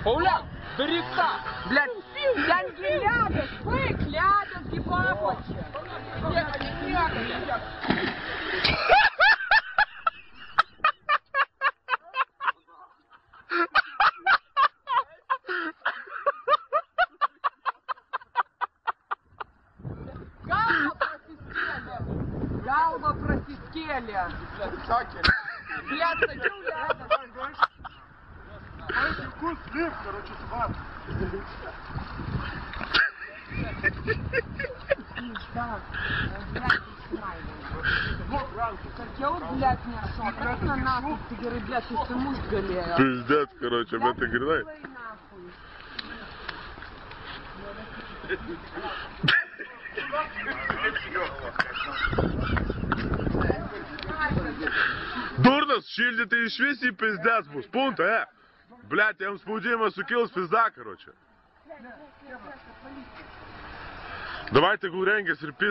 Пауляк, бери так. Блядь, Янки ляпят, бык ляпят, гибапочек. Галва просискели. Блядь, садил ляпят. Вкус слив, короче, собак. Я вот, блядь, не шо. Правильно нахуй, ты говоришь, блядь, ты муж галея. Пиздец, короче, об этой гряной. Дурнос, шильдите и швеси пиздец, бус, пункт, Блядь, я вам спудимо сукилась пизда, короче. Давайте гуреньга, серпи.